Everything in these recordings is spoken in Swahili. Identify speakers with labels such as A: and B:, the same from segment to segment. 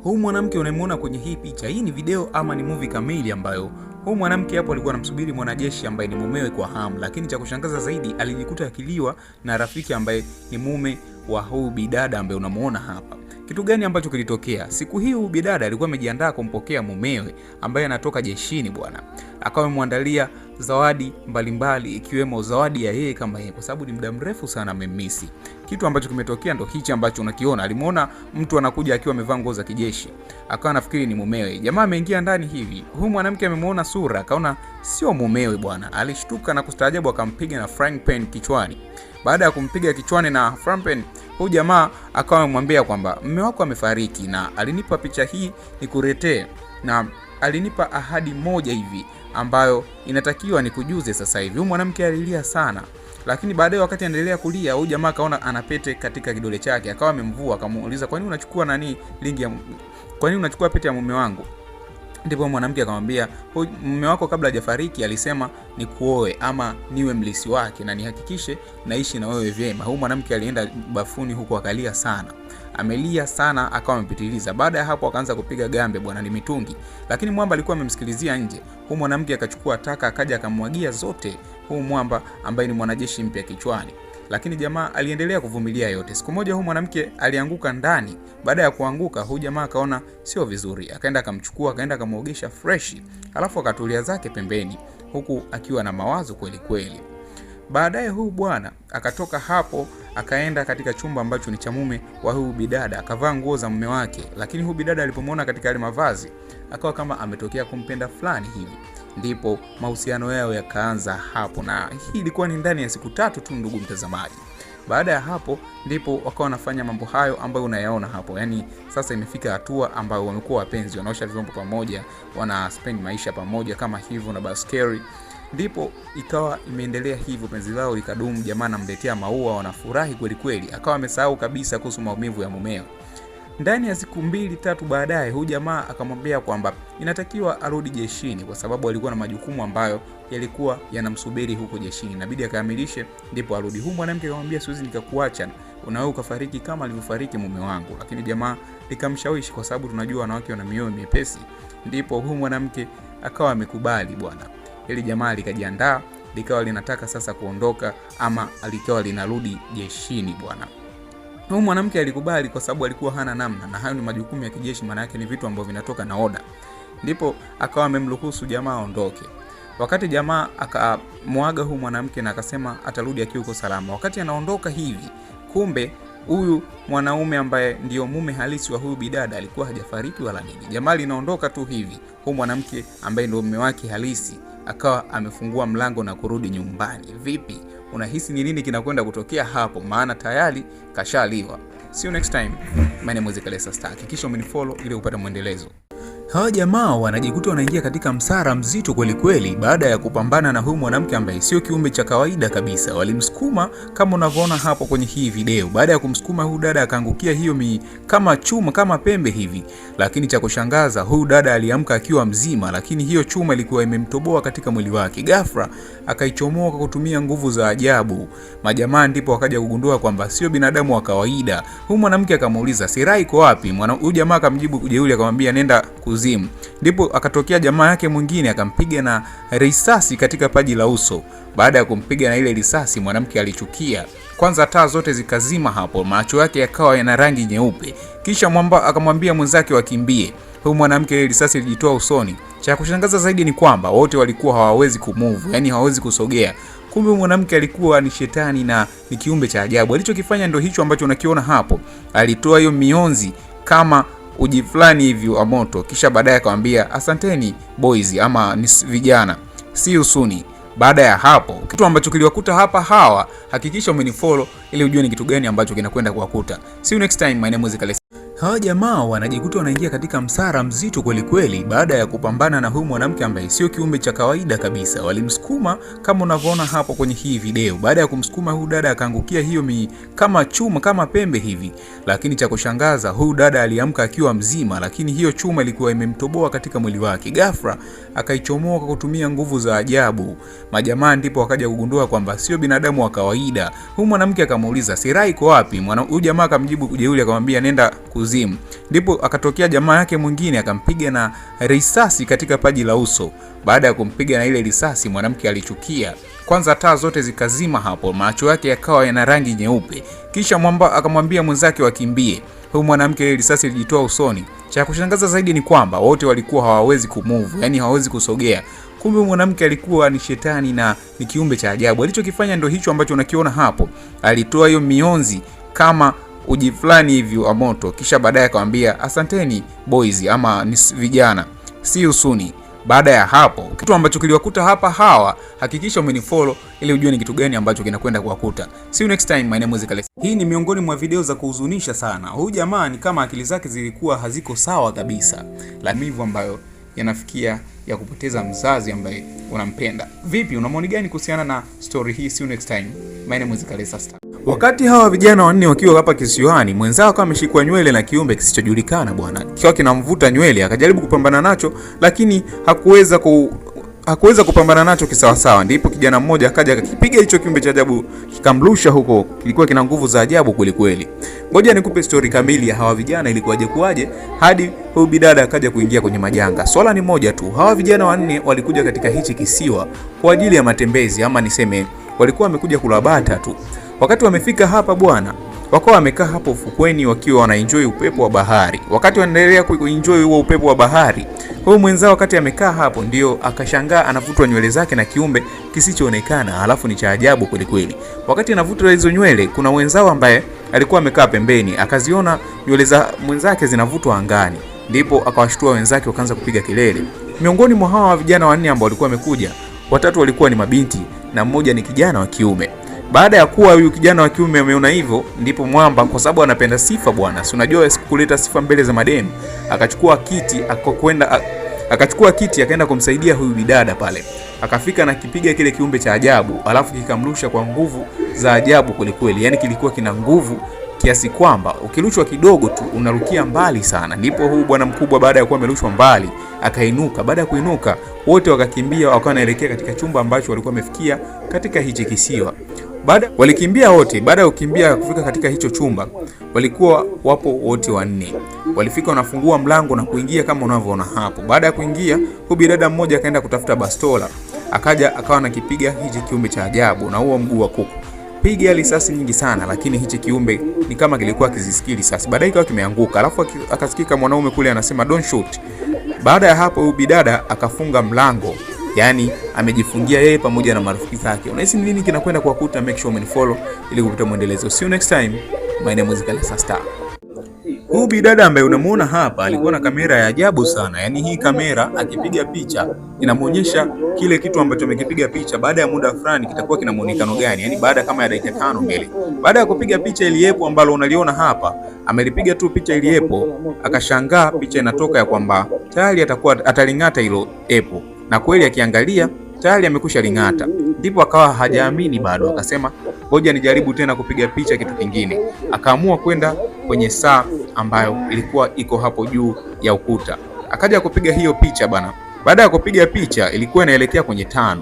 A: Huyu mwanamke unayemuona kwenye hii picha, hii ni video ama ni movie kamili ambayo huyu mwanamke hapo alikuwa anamsubiri mwanajeshi ambaye ni mumewe kwa hamu, lakini cha kushangaza zaidi alijikuta akiliwa na rafiki ambaye ni mume wa huyu bidada ambaye unamuona hapa. Kitu gani ambacho kilitokea? Siku hii huyu bidada alikuwa amejiandaa kumpokea mumewe ambaye anatoka jeshini bwana. Akawa amemwandalia zawadi mbalimbali ikiwemo zawadi ya yeye kama yeye, kwa sababu ni muda mrefu sana amemmisi. Kitu ambacho kimetokea ndo hichi ambacho unakiona. Alimuona mtu anakuja akiwa amevaa nguo za kijeshi. Akawa nafikiri ni mumewe. Jamaa ameingia ndani hivi. Huyu mwanamke amemuona sura, akaona sio mumewe bwana. Alishtuka na kustaajabu, akampiga na frying pan kichwani. Baada ya kumpiga kichwani na frying pan, huyu jamaa akawa amemwambia kwamba mume wako amefariki na alinipa picha hii nikuletee, na alinipa ahadi moja hivi ambayo inatakiwa nikujuze sasa hivi. Huyu mwanamke alilia sana, lakini baadaye wakati anaendelea kulia, huyu jamaa akaona ana pete katika kidole chake, akawa amemvua, akamuuliza kwa nini unachukua kwa nini unachukua pete ya mume wangu? Ndipo mwanamke akamwambia mume wako kabla hajafariki alisema nikuoe ama niwe mlisi wake na nihakikishe naishi na wewe vyema. Huyu mwanamke alienda bafuni huko akalia sana. Amelia sana akawa amepitiliza. Baada ya hapo akaanza kupiga gambe bwana, ni mitungi. Lakini mwamba alikuwa amemsikilizia nje. Huyu mwanamke akachukua taka akaja akamwagia zote huyu mwamba ambaye ni mwanajeshi mpya kichwani. Lakini jamaa aliendelea kuvumilia yote. Siku moja huyu mwanamke alianguka ndani. Baada ya kuanguka, huyu jamaa akaona sio vizuri. Akaenda akamchukua, akaenda akamuogesha fresh. Alafu akatulia zake pembeni huku akiwa na mawazo kweli kweli. Baadaye huyu bwana akatoka hapo akaenda katika chumba ambacho ni cha mume wa huyu bidada, akavaa nguo za mume wake. Lakini huyu bidada alipomwona katika yale mavazi akawa kama ametokea kumpenda fulani hivi. Ndipo mahusiano yao yakaanza hapo, na hii ilikuwa ni ndani ya siku 3 tu ndugu mtazamaji. Baada ya hapo ndipo wakawa wanafanya mambo hayo ambayo unayaona hapo. Yaani sasa imefika hatua ambayo wamekuwa wapenzi, wanaosha vyombo pamoja, wana spend maisha pamoja kama hivyo na baskeri. Ndipo ikawa imeendelea hivyo, penzi lao likadumu. Jamaa anamletea maua, wanafurahi kweli kweli. Akawa amesahau kabisa kuhusu maumivu ya mumeo. Ndani ya siku 2-3 baadaye huyu jamaa akamwambia kwamba inatakiwa arudi jeshini kwa sababu alikuwa na majukumu ambayo yalikuwa yanamsubiri huko jeshini, inabidi akamilishe ndipo arudi. Huyu mwanamke akamwambia siwezi nikakuacha, unawe ukafariki kama alivyofariki mume wangu. Lakini jamaa likamshawishi kwa sababu tunajua wanawake wana mioyo mepesi. Ndipo huyu mwanamke akawa amekubali bwana. Ili jamaa likajiandaa, likawa linataka sasa kuondoka ama alikawa linarudi jeshini bwana. Huyu mwanamke alikubali kwa sababu alikuwa hana namna, na hayo ni majukumu ya kijeshi, maana yake ni vitu ambavyo vinatoka na oda. Ndipo akawa amemruhusu jamaa aondoke. Wakati jamaa akamwaga huyu mwanamke na akasema atarudi akiwa uko salama. Wakati anaondoka hivi, kumbe huyu mwanaume ambaye ndio mume halisi wa huyu bidada alikuwa hajafariki wala nini. Jamaa linaondoka tu hivi, huyu mwanamke ambaye ndio mume wake halisi akawa amefungua mlango na kurudi nyumbani. Vipi? Unahisi ni nini kinakwenda kutokea hapo? Maana tayari kashaliwa. See you next time. My name is Kalesa Star. Hakikisha umenifollow ili upate mwendelezo. Hawa jamaa wanajikuta wanaingia katika msara mzito kweli kweli baada ya kupambana na huyu mwanamke ambaye sio kiumbe cha kawaida kabisa. Walimsukuma kama unavyoona hapo kwenye hii video. Baada ya kumsukuma huyu dada akaangukia hiyo kama chuma kama pembe hivi. Lakini cha kushangaza huyu dada aliamka akiwa mzima, lakini hiyo chuma ilikuwa imemtoboa katika mwili wake. Ghafla akaichomoa kwa kutumia nguvu za ajabu. Majamaa ndipo wakaja kugundua kwamba sio binadamu wa kawaida. Huyu mwanamke akamuuliza Sirai iko wapi? Huyu jamaa akamjibu kujeuli akamwambia nenda kuzimu. Ndipo akatokea jamaa yake mwingine akampiga na risasi katika paji la uso. Baada ya kumpiga na ile risasi, mwanamke alichukia. Kwanza taa zote zikazima hapo, macho yake yakawa yana rangi nyeupe. Kisha mwamba akamwambia mwenzake wakimbie. Huyu mwanamke ile risasi ilijitoa usoni. Cha kushangaza zaidi ni kwamba wote walikuwa hawawezi kumove, yani hawawezi kusogea. Kumbe mwanamke alikuwa ni shetani na ni kiumbe cha ajabu. Alichokifanya ndio hicho ambacho unakiona hapo. Alitoa hiyo mionzi kama uji fulani hivi wa moto, kisha baadaye akamwambia asanteni boys ama ni vijana, see you soon. Baada ya hapo kitu ambacho kiliwakuta hapa hawa, hakikisha umenifollow ili ujue ni kitu gani ambacho kinakwenda kuwakuta. See you next time. My name is Kalesa. Hawa jamaa wanajikuta wanaingia katika msara mzito kweli kweli baada ya kupambana na huyu mwanamke ambaye sio kiumbe cha kawaida kabisa. Walimsukuma kama unavyoona hapo kwenye hii video. Baada ya kumsukuma huyu dada akaangukia hiyo kama chuma kama pembe hivi. Lakini cha kushangaza huyu dada aliamka akiwa mzima, lakini hiyo chuma ilikuwa imemtoboa katika mwili wake. Ghafla akaichomoa kwa kutumia nguvu za ajabu. Majamaa ndipo wakaja kugundua kwamba sio binadamu wa kawaida. Huyu mwanamke akamuuliza Sirai iko wapi? Huyu jamaa akamjibu kujeuli akamwambia nenda kuzimu. kuzimu. Ndipo akatokea jamaa yake mwingine akampiga na risasi katika paji la uso. Baada ya kumpiga na ile risasi, mwanamke alichukia. Kwanza taa zote zikazima hapo, macho yake yakawa yana rangi nyeupe. Kisha mwamba akamwambia mwenzake wakimbie. Huyu mwanamke ile risasi ilijitoa usoni. Cha kushangaza zaidi ni kwamba wote walikuwa hawawezi kumove, yani hawawezi kusogea. Kumbe mwanamke alikuwa ni shetani na ni kiumbe cha ajabu. Alichokifanya ndio hicho ambacho unakiona hapo. Alitoa hiyo mionzi kama uji fulani hivi wa moto, kisha baadaye akamwambia asanteni boys ama ni vijana, see you soon. Baada ya hapo, kitu ambacho kiliwakuta hapa hawa, hakikisha umenifollow ili ujue ni kitu gani ambacho kinakwenda kuwakuta. See you next time, my name is Kale. Hii ni miongoni mwa video za kuhuzunisha sana. Huyu jamaa ni kama akili zake zilikuwa haziko sawa kabisa. Maumivu ambayo yanafikia ya kupoteza mzazi ambaye unampenda. Vipi, una maoni gani kuhusiana na story hii? See you next time, my name is Kale Sasta. Wakati hawa vijana wanne wakiwa hapa kisiwani, mwenzao akawa ameshikwa nywele na kiumbe kisichojulikana bwana. Kiwa kinamvuta nywele, akajaribu kupambana nacho lakini hakuweza kupambana nacho kisawasawa. Ndipo kijana mmoja akaja akakipiga hicho kiumbe cha ajabu, kikamrusha huko. Kilikuwa kina nguvu za ajabu kweli kweli. Ngoja nikupe story kamili ya hawa vijana ilikuwaje kuaje hadi huyu bidada akaja kuingia kwenye majanga. Swala ni moja tu. Hawa vijana wanne walikuja katika hichi kisiwa kwa ajili ya matembezi, ama niseme walikuwa wamekuja kula bata tu. Wakati wamefika hapa bwana, wakawa wamekaa hapo ufukweni wakiwa wanaenjoy upepo wa bahari. Wakati wanaendelea kuenjoy huo upepo wa bahari, huyo mwenzao wakati amekaa hapo ndio akashangaa anavutwa nywele zake na kiumbe kisichoonekana, alafu ni cha ajabu kweli kweli. Wakati anavutwa hizo nywele, kuna mwenzao ambaye alikuwa amekaa pembeni, akaziona nywele za mwenzake zinavutwa angani. Ndipo akawashtua wenzake, wakaanza kupiga kelele. Miongoni mwa hawa vijana wanne ambao walikuwa wamekuja, watatu walikuwa ni mabinti na mmoja ni kijana wa kiume. Baada ya kuwa huyu kijana wa kiume ameona hivyo, ndipo mwamba, kwa sababu anapenda sifa bwana, si unajua kuleta sifa mbele za mademu, akachukua kiti akaenda kumsaidia huyu bidada pale. Akafika na kipiga kile kiumbe cha ajabu, alafu kikamrusha kwa nguvu za ajabu kweli kweli. Yani kilikuwa kina nguvu kiasi kwamba ukirushwa kidogo tu unarukia mbali sana. Ndipo huyu bwana mkubwa baada ya kuwa amerushwa mbali akainuka. Baada ya kuinuka, wote wakakimbia wakawa wanaelekea katika chumba ambacho walikuwa wamefikia katika hichi kisiwa. Walikimbia wote. Baada ya kukimbia kufika katika hicho chumba, walikuwa wapo wote wanne. Walifika wanafungua mlango na kuingia kama unavyoona hapo. Baada ya kuingia, huyu bidada mmoja akaenda kutafuta bastola. Akaja akawa anakipiga hichi kiumbe cha ajabu na huo mguu wa kuku. Piga risasi nyingi sana, lakini hichi kiumbe ni kama kilikuwa kizisikii risasi. Baadaye ikawa kimeanguka. Alafu akasikika mwanaume kule anasema don't shoot. Baada ya hapo huyu bidada akafunga mlango. Yani amejifungia yeye pamoja na marafiki zake. Unahisi nini kinakwenda kuwakuta? Make sure umenifollow ili kupata muendelezo. See you next time. My name is Kale Sasta. Huyu bidada ambaye unamuona hapa alikuwa na kamera ya ajabu sana. Yani hii kamera akipiga picha inamuonyesha kile kitu ambacho amekipiga picha baada ya muda fulani kitakuwa kina muonekano gani. Yani baada kama ya dakika 5 mbele. Baada ya kupiga picha iliyepo ambalo unaliona hapa, amelipiga tu picha iliyepo, akashangaa picha inatoka ya kwamba tayari atalingata hilo epo. Na kweli akiangalia tayari amekusha lingata. Ndipo akawa hajaamini bado, akasema ngoja nijaribu tena kupiga picha kitu kingine. Akaamua kwenda kwenye saa ambayo ilikuwa iko hapo juu ya ukuta. Akaja kupiga hiyo picha bana. Baada ya kupiga picha ilikuwa inaelekea kwenye 5.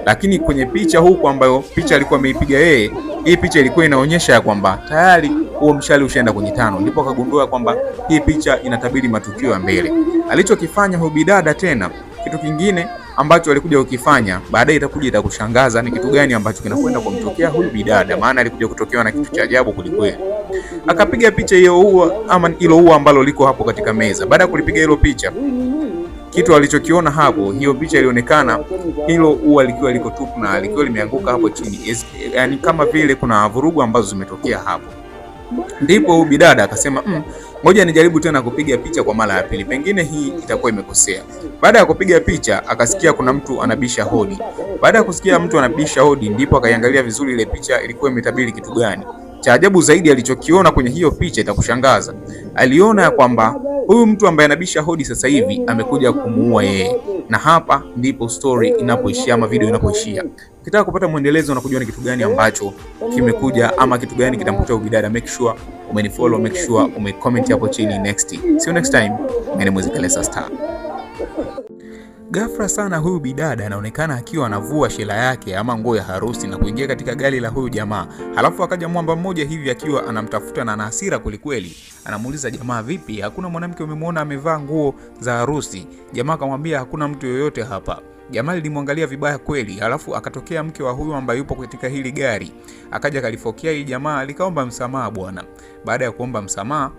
A: Lakini kwenye picha huko ambayo picha alikuwa ameipiga yeye, hii picha ilikuwa inaonyesha ya kwamba tayari huo mshale ushaenda kwenye 5. Ndipo akagundua kwamba hii picha inatabiri matukio ya mbele. Alichokifanya huyu bidada tena, kitu kingine ambacho alikuja ukifanya baadaye itakushangaza ni kitu gani ambacho kinakwenda kumtokea huyu bidada, maana alikuja kutokewa na kitu cha ajabu kulikweli. Akapiga picha hiyo ua ama hilo ua ambalo liko hapo katika meza. Baada ya kulipiga hilo picha, kitu alichokiona hapo, hiyo picha ilionekana hilo ua likiwa liko tupu na likiwa limeanguka hapo chini. Yani kama vile kuna vurugu ambazo zimetokea hapo. Ndipo huyu bidada akasema ngoja nijaribu tena kupiga picha kwa mara ya pili, pengine hii itakuwa imekosea. Baada ya kupiga picha akasikia kuna mtu anabisha hodi. Baada ya kusikia mtu anabisha hodi, ndipo akaiangalia vizuri ile picha ilikuwa imetabiri kitu gani. Cha ajabu zaidi alichokiona kwenye hiyo picha itakushangaza. Aliona ya kwamba huyu mtu ambaye anabisha hodi sasa hivi amekuja kumuua yeye. Na hapa ndipo story inapoishia ama video inapoishia. Ukitaka kupata muendelezo na kujua ni kitu gani ambacho kimekuja ama kitu gani kitamkuta ubidada, make sure umenifollow, make sure umecomment hapo chini next. See you next time. My name is Kale Sasta. Ghafla sana huyu bidada anaonekana akiwa anavua shela yake ama nguo ya harusi na kuingia katika gari la huyu jamaa. Halafu akaja mwamba mmoja hivi akiwa anamtafuta na ana hasira kwelikweli. Anamuuliza jamaa, vipi, hakuna mwanamke umemwona amevaa nguo za harusi? Jamaa akamwambia hakuna mtu yoyote hapa. Jamaa lilimwangalia vibaya kweli. Halafu akatokea mke wa huyu ambaye yupo katika hili gari. Akaja kalifokea hii jamaa, likaomba msamaha bwana. Baada ya kuomba msamaha,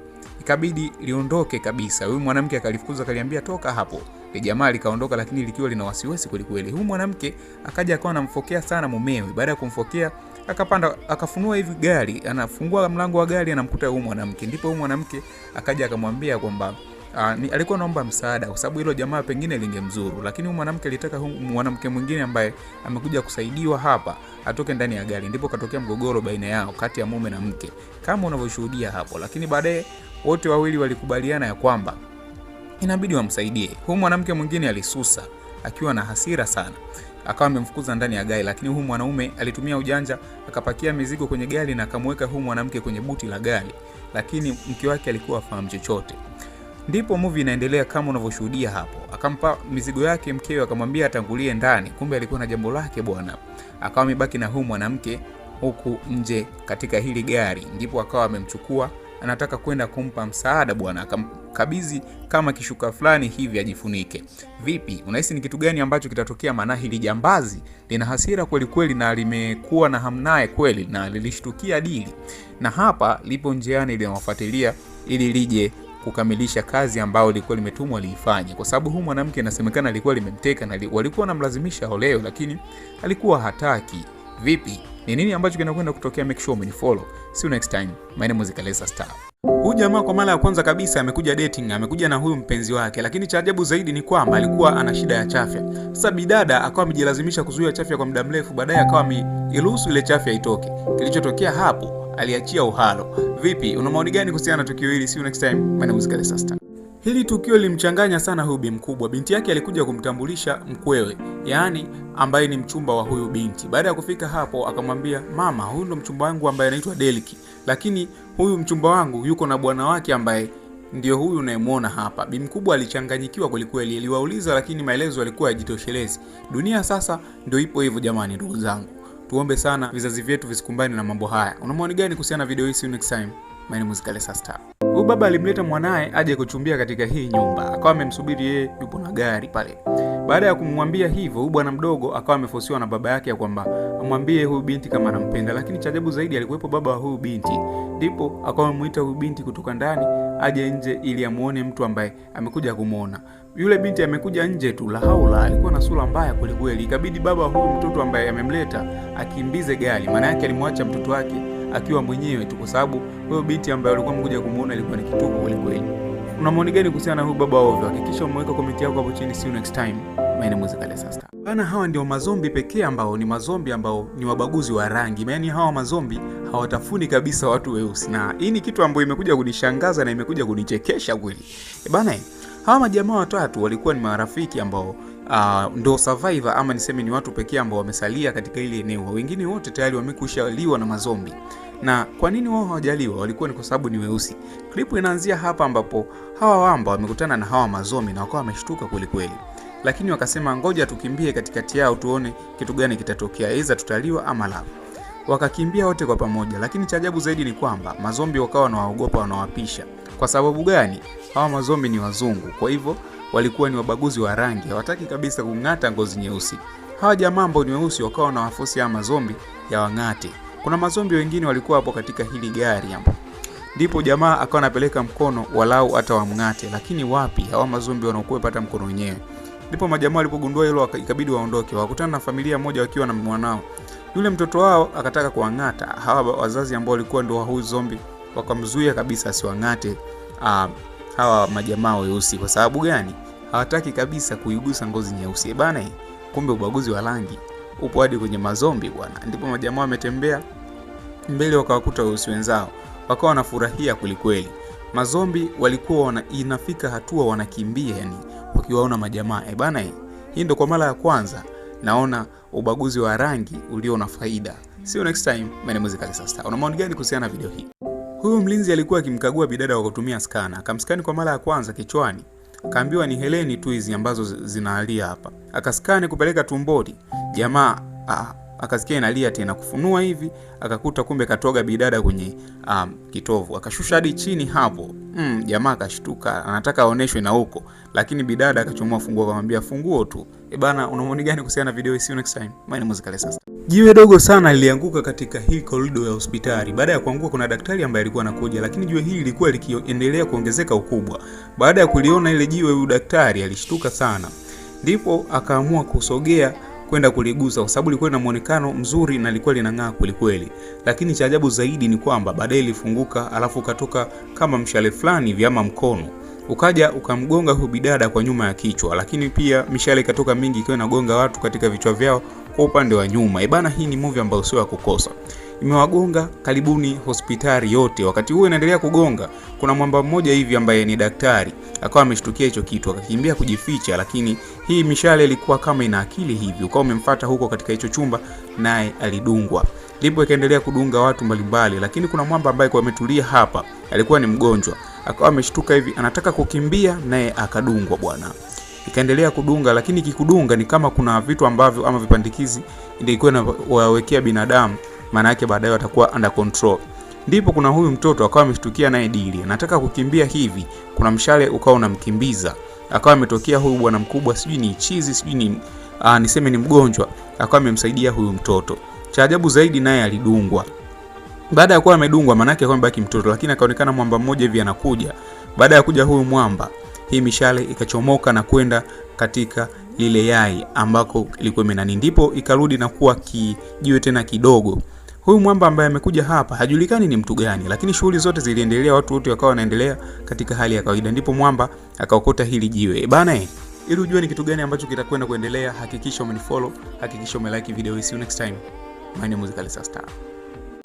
A: ikabidi liondoke kabisa. Huyu mwanamke akalifukuza, akaliambia toka hapo. Jamaa likaondoka, lakini likiwa lina wasiwasi kweli. Huyu mwanamke akaja akawa anamfokea sana mumewe. Baada ya kumfokea, akapanda akafunua hivi gari, anafungua mlango wa gari, anamkuta huyu mwanamke. Ndipo huyu mwanamke akaja akamwambia kwamba alikuwa anaomba msaada kwa sababu hilo jamaa pengine lingemzuru, lakini huyu mwanamke alitaka mwanamke mwingine ambaye amekuja kusaidiwa hapa atoke ndani ya gari. Ndipo katokea mgogoro baina yao kati ya mume na mke kama unavyoshuhudia hapo, lakini baadaye wote wawili walikubaliana ya kwamba inabidi wamsaidie. Huyu mwanamke mwingine alisusa akiwa na hasira sana, akawa amemfukuza ndani ya gari, lakini huyu mwanaume alitumia ujanja, akapakia mizigo kwenye gari na akamweka huyu mwanamke kwenye buti la gari, lakini mke wake alikuwa afahamu chochote. Ndipo movie inaendelea kama unavyoshuhudia hapo. Akampa mizigo yake mkewe, akamwambia atangulie ndani, kumbe alikuwa na jambo lake bwana. Akawa amebaki na huyu mwanamke huku nje katika hili gari. Ndipo akawa amemchukua, anataka kwenda kumpa msaada bwana. Akamkabidhi kama kishuka fulani hivi ajifunike. Vipi, unahisi ni kitu gani ambacho kitatokea? Maana hili jambazi lina hasira kweli na limekuwa na hamnaye kweli na lilishtukia dili. Na hapa lipo njiani linawafuatilia ili lije kukamilisha kazi ambayo ilikuwa limetumwa liifanye, kwa sababu huyu mwanamke inasemekana alikuwa limemteka na walikuwa wanamlazimisha oleo, lakini alikuwa hataki. Vipi, ni nini ambacho kinakwenda kutokea? Make sure umenifollow. See you next time. My name is Kalesa Star. Huyu jamaa kwa mara ya kwanza kabisa amekuja dating, amekuja na huyu mpenzi wake, lakini cha ajabu zaidi ni kwamba alikuwa ana shida ya chafya. Sasa bidada akawa amejilazimisha kuzuia chafya kwa muda mrefu, baadaye akawa ameruhusu ile chafya itoke. Kilichotokea hapo, aliachia uhalo. Vipi, una maoni gani kuhusiana na tukio hili? See you next time. My name is Kalesa Star. Hili tukio lilimchanganya sana huyu bi mkubwa. Binti yake alikuja kumtambulisha mkwewe, yaani ambaye ni mchumba wa huyu binti. Baada ya kufika hapo, akamwambia mama, huyu ndo mchumba wangu ambaye anaitwa Deliki, lakini huyu mchumba wangu yuko na bwana wake ambaye ndio huyu unayemwona hapa. Bi mkubwa alichanganyikiwa kweli. Aliwauliza lakini maelezo yalikuwa hayajitoshelezi. Dunia sasa ndio ipo hivyo jamani, ndugu zangu. Tuombe sana vizazi vyetu visikumbane na mambo haya. Una maoni gani kuhusiana na video hii? See you next time. My name is Kalesa Star. Huyu baba alimleta mwanae aje kuchumbia katika hii nyumba. Akawa amemsubiri yeye yupo na gari pale. Baada ya kumwambia hivyo, huyu bwana mdogo akawa amefosiwa na baba yake ya kwamba amwambie huyu binti kama anampenda, lakini cha ajabu zaidi alikuwepo baba wa huyu binti. Ndipo akawa amemuita huyu binti kutoka ndani aje nje ili amuone mtu ambaye amekuja kumuona. Yule binti amekuja nje tu, la haula, alikuwa na sura mbaya kweli. Ikabidi baba wa huyu mtoto ambaye amemleta akimbize gari. Maana yake alimwacha mtoto wake akiwa mwenyewe tu, kwa sababu huyo binti ambaye alikuwa amekuja kumuona ilikuwa ni kituko kweli. Una maoni gani kuhusiana na huyu baba ovyo? Hakikisha umeweka comment yako hapo chini. See you next time. My name is Kalesa Star. Bana, hawa ndio mazombi pekee ambao ni mazombi ambao ni wabaguzi wa rangi. Yaani hawa mazombi hawatafuni kabisa watu weusi. Na hii ni kitu ambacho imekuja kunishangaza na imekuja kunichekesha kweli. Bana, hawa majamaa watatu walikuwa ni marafiki ambao ndo survivor ama niseme ni watu pekee ambao wamesalia katika ile eneo. Wengine wote tayari wamekushaliwa na mazombi. Na kwa nini wao hawajaliwa? Walikuwa ni kwa sababu ni weusi. Klipu inaanzia hapa ambapo hawa wamba wamekutana na hawa mazombi na wakawa wameshtuka kweli. Lakini wakasema ngoja tukimbie katikati yao tuone kitu gani kitatokea, aidha tutaliwa ama la. Wakakimbia wote kwa pamoja, lakini cha ajabu zaidi ni kwamba mazombi wakawa wanawaogopa, wanawapisha. Kwa sababu gani? Hawa mazombi ni wazungu. Kwa hivyo walikuwa ni wabaguzi wa rangi, hawataki kabisa kung'ata ngozi nyeusi. Hawa jamaa ambao ni weusi wakawa na wafusi ya mazombi ya wang'ate. Kuna mazombi wengine walikuwa hapo katika hili gari hapo. Ndipo jamaa akawa anapeleka mkono walau hata wamng'ate, lakini wapi, hawa mazombi wanaokuwa pata mkono wenyewe. Ndipo majamaa walipogundua hilo ikabidi waondoke. Wakutana na familia moja wakiwa na mwanao. Yule mtoto wao akataka kuang'ata. Hawa wazazi ambao walikuwa ndio huyu zombi wakamzuia kabisa asiwang'ate hawa majamaa weusi. Kwa sababu gani? Hawataki kabisa kuigusa ngozi nyeusi. Bana, kumbe ubaguzi wa rangi upo hadi kwenye mazombi bwana. Ndipo majamaa wametembea mbele wakawakuta weusi wenzao. Wakawa wanafurahia kweli. Mazombi walikuwa inafika hatua wanakimbia, yani wakiwaona majamaa. Bana, hii ndio kwa mara ya kwanza naona ubaguzi wa rangi ulio na faida. See you next time. My name is Kalesa Star. Una maoni gani kuhusiana na video hii? Huyu mlinzi alikuwa akimkagua bidada kwa kutumia skana. Akamskani kwa mara ya kwanza kichwani. kaambiwa ni heleni tu hizi ambazo zinalia hapa. Akaskani kupeleka tumboni, jamaa akasikia inalia tena, kufunua hivi akakuta kumbe katoga bidada kwenye kitovu. Akashusha hadi chini hapo. Jamaa akashtuka, anataka aoneshwe na huko, lakini bidada akachomoa funguo akamwambia funguo tu. Bana, una maoni gani kuhusiana na video hii? See you next time. My name is Kale Sasta. Jiwe dogo sana lilianguka katika hii korido ya hospitali. Baada ya kuanguka kuna daktari ambaye alikuwa anakuja, lakini jiwe hili lilikuwa likiendelea kuongezeka ukubwa. Baada ya kuliona ile jiwe, huyu daktari alishtuka sana. Ndipo akaamua kusogea kwenda kuligusa kwa sababu lilikuwa na muonekano mzuri na lilikuwa linang'aa kweli kweli. Lakini cha ajabu zaidi ni kwamba baadaye ilifunguka, alafu katoka kama mshale fulani hivi ama mkono. Ukaja ukamgonga huyu bidada kwa nyuma ya kichwa, lakini pia mishale ikatoka mingi ikiwa inagonga watu katika vichwa vyao kwa upande wa nyuma. Bana, hii ni movie ambayo sio ya kukosa. Imewagonga karibuni hospitali yote. Wakati huo inaendelea kugonga, kuna mwamba mmoja hivi ambaye ni daktari akawa ameshtukia hicho kitu, akakimbia kujificha, lakini hii mishale ilikuwa kama ina akili hivi, ukawa umemfuata huko katika hicho chumba, naye alidungwa. Ndipo ikaendelea kudunga watu mbalimbali, lakini kuna mwamba ambaye kwa ametulia hapa, alikuwa ni mgonjwa, akawa ameshtuka hivi anataka kukimbia, naye akadungwa bwana. Ikaendelea kudunga, lakini kikudunga ni kama kuna vitu ambavyo ama vipandikizi ilikuwa inawawekea binadamu, maana yake baadaye watakuwa under control. Ndipo kuna huyu mtoto akawa ameshtukia naye dili, anataka kukimbia hivi, kuna mshale ukawa unamkimbiza. Akawa ametokea huyu bwana mkubwa, sijui ni chizi, sijui ni niseme ni mgonjwa, akawa amemsaidia huyu mtoto. Cha ajabu zaidi naye alidungwa. Baada ya kuwa amedungwa, maana yake kwamba baki mtoto, lakini akaonekana mwamba mmoja hivi anakuja. Baada ya kuja huyu mwamba, hii mishale ikachomoka na kwenda katika lile yai ambako ilikuwa imenani, ndipo ikarudi na kuwa kijiwe tena kidogo. Huyu mwamba ambaye amekuja hapa hajulikani ni mtu gani, lakini shughuli zote ziliendelea, watu wote wakawa wanaendelea katika hali ya kawaida. Ndipo mwamba akaokota hili jiwe. Bana, ili ujue ni kitu gani ambacho kitakwenda kuendelea, hakikisha umenifollow, hakikisha umelike video hii. See you next time. My name is Kale Sasta.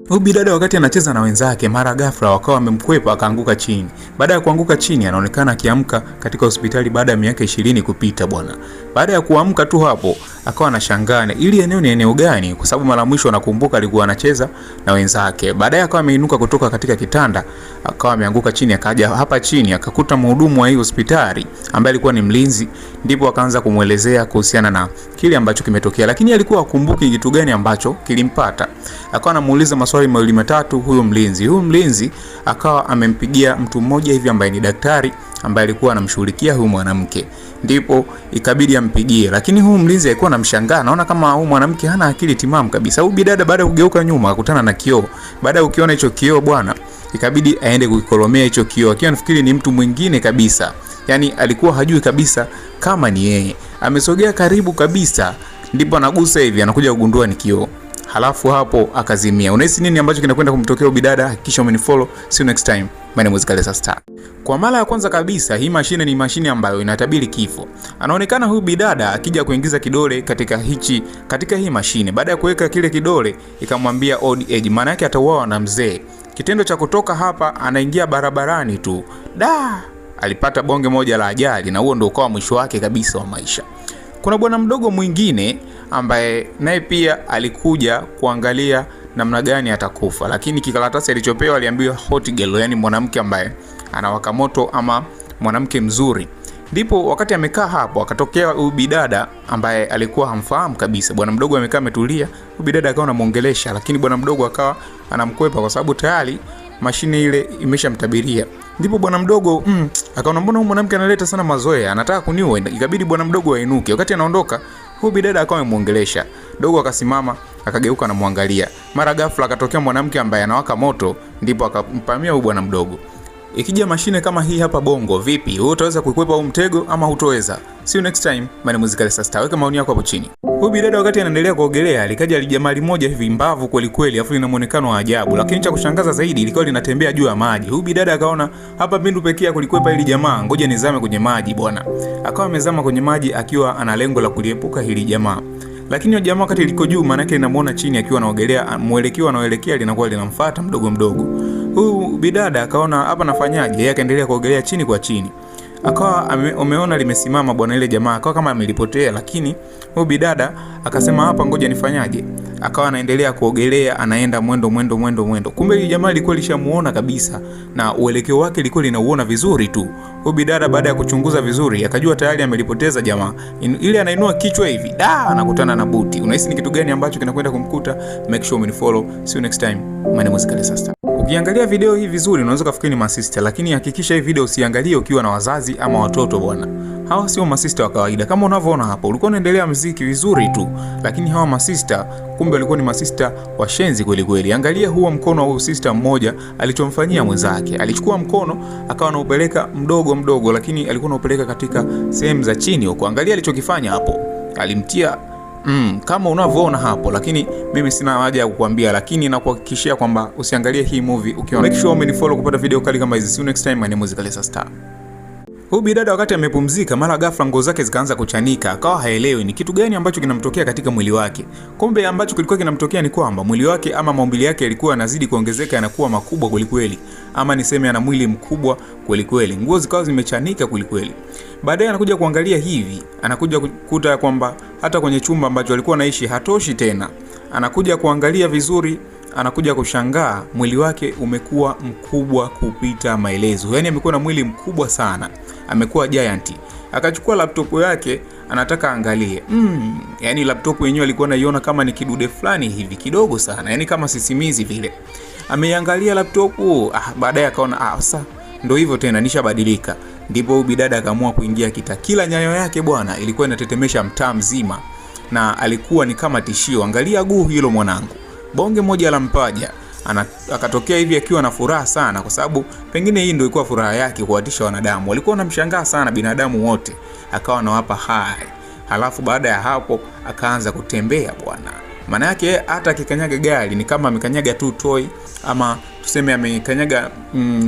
A: Huyu bidada wakati anacheza na wenzake, mara ghafla wakawa wamemkwepa, akaanguka chini. Baada ya kuanguka chini, anaonekana akiamka katika hospitali baada ya miaka 20 kupita bwana. Baada ya kuamka tu hapo, akawa anashangaa ili eneo ni eneo gani, kwa sababu mara mwisho anakumbuka alikuwa anacheza na wenzake. Baadaye akawa ameinuka kutoka katika kitanda, akawa ameanguka chini, akaja hapa chini akakuta mhudumu wa hii hospitali ambaye alikuwa ni mlinzi. Ndipo akaanza kumuelezea kuhusiana na kile ambacho kimetokea, lakini alikuwa akumbuki kitu gani ambacho kilimpata. Akawa anamuuliza maswali mawili matatu huyo mlinzi. Huyo mlinzi akawa amempigia mtu mmoja hivi ambaye ni daktari ambaye alikuwa anamshughulikia huyu mwanamke. Ndipo ikabidi ampigie, lakini huyu mlinzi alikuwa anamshangaa, anaona kama huyu mwanamke hana akili timamu kabisa. Huyu bidada baada ya kugeuka nyuma akutana na kioo. Baada ya ukiona hicho kioo bwana, ikabidi aende kukikolomea hicho kioo, akiwa anafikiri ni mtu mwingine kabisa. Yaani alikuwa hajui kabisa kama ni yeye. Amesogea karibu kabisa, ndipo anagusa hivi, anakuja kugundua ni kioo. Halafu hapo akazimia. Unahisi nini ambacho kinakwenda kumtokea bidada? Hakikisha umenifollow. See you next time. My name is Kale Sasta. Kwa mara ya kwanza kabisa, hii mashine ni mashine ambayo inatabiri kifo. Anaonekana huyu bidada akija kuingiza kidole katika hii mashine. Baada ya kuweka kile kidole, ikamwambia old age, maana yake atauawa na mzee. Kitendo cha kutoka hapa, anaingia barabarani tu. Alipata bonge moja la ajali, na huo ndio ukawa mwisho wake kabisa wa maisha. Kuna bwana mdogo mwingine ambaye naye pia alikuja kuangalia namna gani atakufa, lakini kikaratasi alichopewa aliambiwa hot girl, yani mwanamke ambaye anawaka moto ama mwanamke mzuri. Ndipo wakati amekaa hapo akatokea huyu bidada ambaye alikuwa hamfahamu kabisa. Bwana mdogo amekaa ametulia, huyu bidada akawa anamuongelesha, lakini bwana mdogo akawa anamkwepa kwa sababu tayari mashine ile imeshamtabiria. Ndipo bwana mdogo akaona mbona huyu mwanamke analeta sana mazoea, anataka kuniua. Ikabidi bwana mdogo ainuke. Wakati anaondoka, huyu bidada akawa amemuongelesha. Dogo akasimama, akageuka na muangalia. Mara ghafla akatokea mwanamke ambaye anawaka moto, ndipo akampamia huyu bwana mdogo. Ikija mashine kama hii hapa Bongo, vipi? Wewe utaweza kukwepa huu mtego ama hutoweza? See you next time. My name is Kale Sasta. Weka maoni yako hapo chini. Huyu bidada wakati anaendelea kuogelea, alikaja alijamali moja hivi mbavu kweli kweli, afu lina muonekano wa ajabu, lakini cha kushangaza zaidi ilikuwa linatembea juu ya maji. Huyu bidada akaona hapa pindu pekee ya kulikwepa hili jamaa, ngoja nizame kwenye maji bwana. Akawa amezama kwenye maji akiwa ana lengo la kuliepuka hili jamaa. Lakini huyo jamaa wakati liko juu, maana yake linamuona chini akiwa anaogelea, muelekeo anaoelekea linakuwa linamfuata mdogo mdogo. Huyu bidada akaona hapa nafanyaje, yeye akaendelea kuogelea chini kwa chini. Akawa ameona limesimama bwana ile jamaa, akawa kama amelipotea, lakini huyu bidada akasema hapa ngoja nifanyaje. akawa anaendelea kuogelea, anaenda mwendo. Kumbe yule jamaa alikuwa alishamuona kabisa na uelekeo wake alikuwa linauona vizuri tu. Huyo bidada baada ya kuchunguza vizuri akajua tayari amelipoteza jamaa. Ile anainua kichwa hivi, anakutana na buti. Unahisi ni kitu gani ambacho kinakwenda kumkuta? Make sure umenifollow. See you next time. My name is Kalesa. Ukiangalia video hii vizuri unaweza kufikiri ni masista, lakini hakikisha hii video usiangalie ukiwa na wazazi ama watoto bwana. Hawa sio masista wa kawaida. Kama unavyoona hapo, ulikuwa unaendelea muziki vizuri tu, lakini hawa masista kumbe walikuwa ni masista washenzi kweli kweli. Angalia huo mkono wa sister mmoja alichomfanyia mwenzake. Alichukua mkono akawa anaupeleka mdogo, lakini alikuwa anaupeleka katika sehemu za chini huko. Angalia alichokifanya hapo. Alimtia kama unavyoona hapo, lakini mimi sina haja ya kukuambia, lakini nakuhakikishia kwamba usiangalie hii movie ukiwa. Make sure umenifollow kupata video kali kama hizi. See you next time. My name is Kalesa Star. Huyu bidada wakati amepumzika, mara ghafla nguo zake zikaanza kuchanika, akawa haelewi ni kitu gani ambacho kinamtokea katika mwili wake. Kumbe ambacho kilikuwa kinamtokea ni kwamba mwili wake ama maumbile yake yalikuwa yanazidi kuongezeka, yanakuwa makubwa kweli kweli, ama niseme ana mwili mkubwa kweli kweli. Nguo zikawa zimechanika kweli kweli. Baadaye anakuja kuangalia hivi, anakuja kukuta kwamba hata kwenye chumba ambacho alikuwa anaishi hatoshi tena. Anakuja kuangalia vizuri, anakuja kushangaa mwili wake umekuwa mkubwa kupita maelezo. Yaani amekuwa na mwili mkubwa sana. Amekuwa giant. Akachukua laptop yake anataka angalie. Yaani laptop yenyewe alikuwa anaiona kama ni kidude fulani hivi kidogo sana. Yaani kama sisimizi vile. Ameiangalia laptop, baadaye akaona sasa ndio hivyo tena nishabadilika. Ndipo huyu bidada akaamua kuingia kita. Kila nyayo yake bwana ilikuwa inatetemesha mtaa mzima na alikuwa ni kama tishio. Angalia guu hilo mwanangu. Bonge moja la mpaja. Akatokea hivi akiwa na furaha sana, kwa sababu pengine hii ndio ilikuwa furaha yake kuwatisha wanadamu. Walikuwa wanamshangaa sana binadamu wote. Akawa anawapa hai. Halafu baada ya hapo akaanza kutembea bwana. Maana yake hata akikanyaga gari ni kama amekanyaga tu toy, ama tuseme amekanyaga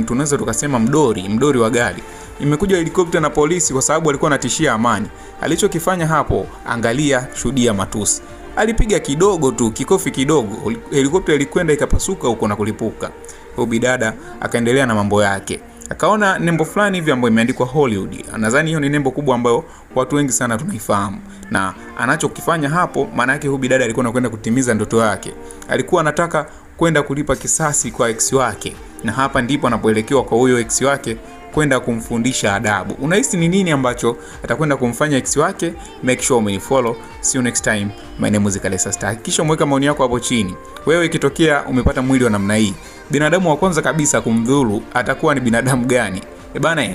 A: tunaweza tukasema mdori wa gari. Imekuja helikopta na polisi kwa sababu alikuwa anatishia amani. Alichokifanya hapo, angalia, shuhudia matusi. Alipiga kidogo tu, kikofi kidogo, helikopta ilikwenda ikapasuka huko na kulipuka. Huyo bidada akaendelea na mambo yake. Akaona nembo fulani hivi ambayo imeandikwa Hollywood. Nadhani hiyo ni nembo kubwa ambayo watu wengi sana tunaifahamu. Na anachokifanya hapo, maana yake huyo bidada alikuwa anakwenda kutimiza ndoto yake. Alikuwa anataka kwenda kulipa kisasi kwa ex wake. Na hapa ndipo anapoelekewa kwa huyo ex wake kwenda kumfundisha adabu. Unahisi ni nini ambacho atakwenda kumfanya ex wake? Make sure umenifollow. See you next time. My name is Kalesa Star. Kisha mweka maoni yako hapo chini. Wewe ikitokea umepata mwili wa namna hii, binadamu wa kwanza kabisa kumdhuru atakuwa ni binadamu gani? Bana,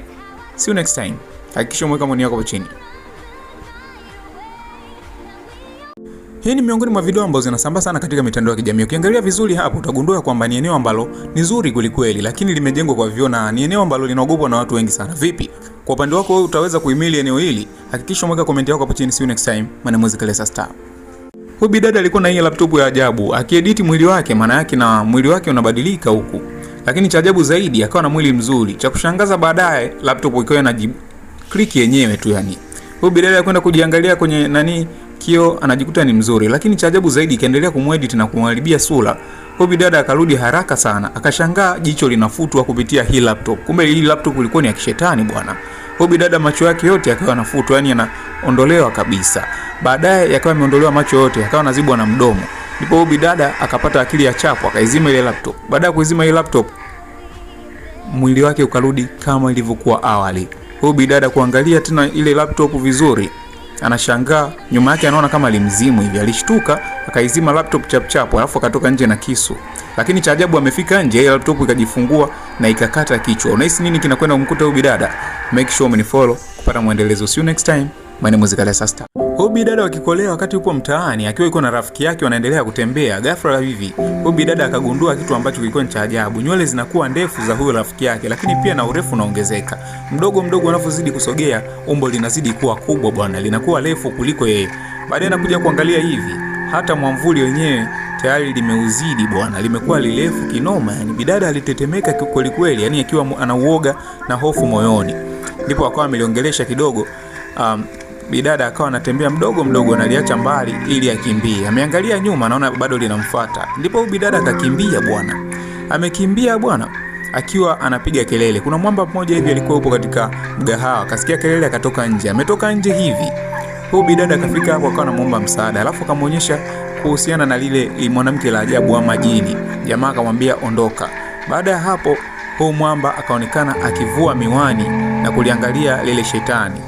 A: see you next time. Hakikisha mweka maoni yako hapo chini. Hii ni miongoni mwa video ambazo zinasambaa sana katika mitandao ya kijamii. Ukiangalia vizuri hapo utagundua kwamba ni eneo ambalo ni zuri kweli, lakini limejengwa kwa vioo na ni eneo ambalo linaogopwa na watu wengi sana. Vipi? Kwa upande wako wewe utaweza kuhimili eneo hili? Hakikisha mweka comment yako hapo chini. See you next time. My name is Kalesa Star. Huyu bidada alikuwa na hii laptop ya ajabu, akiedit mwili wake, maana yake na mwili wake unabadilika huku. Lakini cha ajabu zaidi akawa na mwili mzuri. Cha kushangaza baadaye laptop ikawa inajibu click yenyewe tu yani. Huyu bidada alikwenda kujiangalia kwenye kio, anajikuta ni mzuri, lakini cha ajabu zaidi ikaendelea kumwedit na kumharibia sura. Huyu bidada akarudi haraka sana, akashangaa jicho linafutwa kupitia hii laptop. Kumbe hii laptop ilikuwa ni ya kishetani bwana. Huyu bidada macho yake yote yakawa yanafutwa, yani yanaondolewa kabisa. Baadaye yakawa yameondolewa macho yote, yakawa yanazibwa na mdomo. Ndipo huyu bidada akapata akili ya chapo, akaizima ile laptop. Baada ya kuizima ile laptop, mwili wake ukarudi kama ilivyokuwa awali. Huyu bidada kuangalia tena ile laptop vizuri, anashangaa nyuma yake anaona kama alimzimu hivi. Alishtuka, akaizima laptop chapchapo, alafu akatoka nje na kisu. Lakini cha ajabu amefika nje, ile laptop ikajifungua na ikakata kichwa. Unahisi nini kinakwenda kumkuta huyu bidada? Make sure umenifollow kupata muendelezo. See you next time. My name is Kalesa Star. Huyu bidada wakikolea wakati upo mtaani akiwa yuko na rafiki yake wanaendelea kutembea. Ghafla hivi huyu bidada akagundua kitu ambacho kilikuwa ni cha ajabu. Nywele zinakuwa ndefu za huyo rafiki yake, lakini pia na urefu unaongezeka. Mdogo unapozidi kusogea, umbo linazidi kuwa kubwa bwana, linakuwa refu kuliko yeye. Baadaye anakuja kuangalia hivi, hata mwamvuli wenyewe tayari limeuzidi bwana, limekuwa lirefu kinoma. Yani bidada alitetemeka kweli kweli, yani akiwa anauoga na hofu moyoni. Ndipo akawa ameliongelesha kidogo. Bidada akawa anatembea mdogo analiacha mbali ili akimbie. Ameangalia nyuma, anaona bado linamfuata. Ndipo huyu bidada akakimbia bwana. Amekimbia bwana akiwa anapiga kelele. Kuna mwamba mmoja hivi alikuwa yupo katika mgahawa, akasikia kelele akatoka nje. Ametoka nje hivi. Huyu bidada akafika hapo akawa anamuomba msaada. Alafu akamuonyesha kuhusiana na lile mwanamke la ajabu ama jini. Jamaa akamwambia ondoka. Baada ya hapo huu mwamba akaonekana akivua miwani na kuliangalia lile shetani.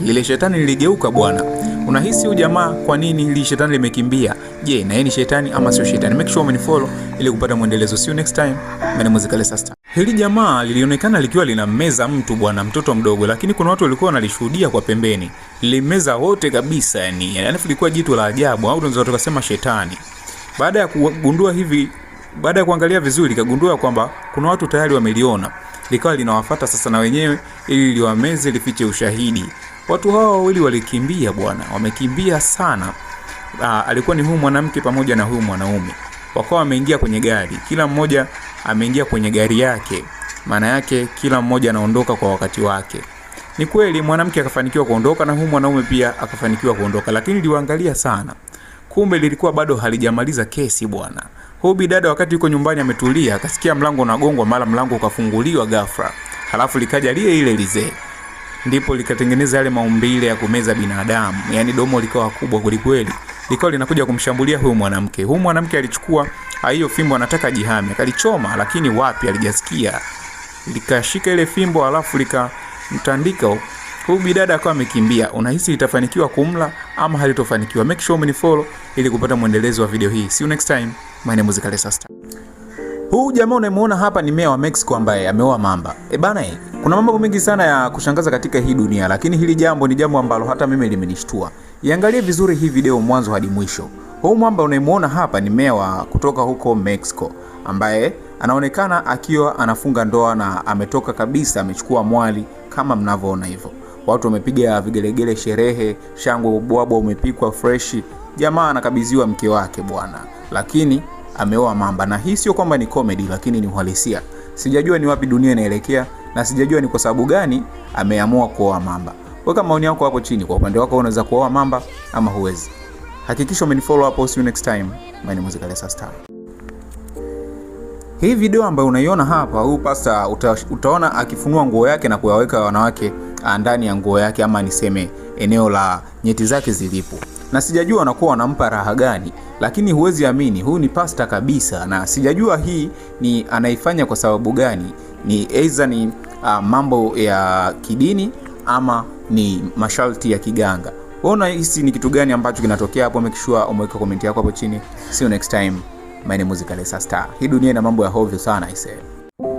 A: Lile shetani liligeuka bwana. Unahisi huyu jamaa kwa nini lile shetani limekimbia? Je, na yeye ni shetani ama sio shetani? Make sure umenifollow ili kupata mwendelezo. See you next time. Mimi ni Muzikale Star. Hili jamaa lilionekana likiwa linameza mtu bwana, mtoto mdogo, lakini kuna watu walikuwa wanalishuhudia kwa pembeni. Lilimeza wote kabisa yani. Yaani ilikuwa jitu la ajabu au tunaweza tukasema shetani. Baada ya kugundua hivi, baada ya kuangalia vizuri kagundua kwamba kuna watu tayari wameliona. Likawa linawafuata sasa na wenyewe ili liwameze lifiche ushahidi. Watu hao wawili walikimbia bwana, wamekimbia sana. Alikuwa ni huyu mwanamke pamoja na huyu mwanaume. Wakawa wameingia kwenye gari. Kila mmoja ameingia kwenye gari yake. Maana yake kila mmoja anaondoka kwa wakati wake. Ni kweli mwanamke akafanikiwa kuondoka na huyu mwanaume pia akafanikiwa kuondoka, lakini liwaangalia sana. Kumbe lilikuwa bado halijamaliza kesi bwana. Huyu bidada wakati yuko nyumbani ametulia, akasikia mlango unagongwa, mara mlango ukafunguliwa ghafla. Halafu likaja ile lizee. Ndipo likatengeneza yale maumbile ya kumeza binadamu. Yaani domo likawa kubwa kweli. Likawa linakuja kumshambulia huyu mwanamke. Huyu mwanamke alichukua hiyo fimbo anataka jihami. Akalichoma lakini wapi alijasikia. Likashika ile fimbo halafu likamtandika. Huyu bidada akawa amekimbia. Unahisi litafanikiwa kumla ama halitofanikiwa? Make sure umenifollow ili kupata mwendelezo wa video hii. See you next time. My name is Muzikale Star. Huu jamaa unayemuona hapa ni meya wa Mexico ambaye ameoa mamba. Bana, kuna mambo mengi sana ya kushangaza katika hii dunia, lakini hili jambo ni jambo ambalo hata mimi limenishtua. Iangalie vizuri hii video mwanzo hadi mwisho. Huu mwamba unayemuona hapa ni meya wa kutoka huko Mexico ambaye anaonekana akiwa anafunga ndoa na ametoka kabisa, amechukua mwali kama mnavyoona hivyo. Watu wamepiga vigelegele, sherehe, shangwe, ubwabwa umepikwa fresh. Jamaa anakabidhiwa mke wake bwana. Lakini ameoa mamba, na hii sio kwamba ni comedy, lakini ni uhalisia. Sijajua ni wapi dunia inaelekea na sijajua ni kwa sababu gani ameamua kuoa mamba. Weka maoni yako hapo chini. Kwa upande wako unaweza kuoa mamba ama huwezi? Hakikisha umenifollow hapo. See you next time. My name is Muzikale Star. Hii video ambayo unaiona hapa, huyu pasta utaona akifunua nguo yake na kuyaweka wanawake ndani ya nguo yake, ama niseme eneo la nyeti zake zilipo. Na sijajua anakuwa anampa raha gani, lakini huwezi amini huyu ni pasta kabisa, na sijajua hii ni anaifanya kwa sababu gani. Ni aidha ni mambo ya kidini ama ni masharti ya kiganga. Unaona hisi ni kitu gani ambacho kinatokea hapo? Make sure umeweka comment yako hapo chini. See you next time. My name is Muzikale Star. Hii dunia ina mambo ya hovyo sana I say.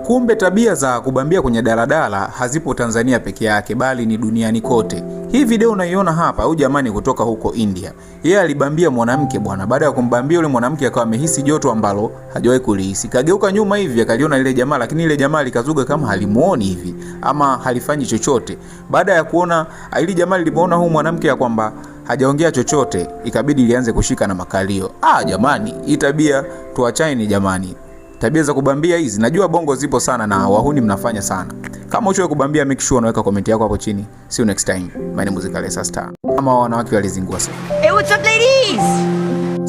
A: Kumbe tabia za kubambia kwenye daladala hazipo Tanzania peke yake, bali ni duniani kote. Hii video unaiona hapa, huyu jamani kutoka huko India. Yeye alibambia mwanamke bwana. Baada ya kumbambia yule mwanamke akawa amehisi joto ambalo hajawahi kulihisi. Kageuka nyuma hivi akaliona ile jamaa, lakini ile jamaa likazuga kama halimuoni hivi ama halifanyi chochote. Baada ya kuona ile jamaa lilipoona huyu mwanamke ya kwamba hajaongea chochote, ikabidi ilianze kushika na makalio. Jamani, hii tabia tuachane jamani. Tabia za kubambia hizi najua bongo zipo sana na wahuni mnafanya sana. Kama uchoe kubambia, make sure unaweka comment yako hapo chini. See you next time. My name is Muzikale Star. Kama wanawake walizingua sana.
B: Hey, what's up ladies?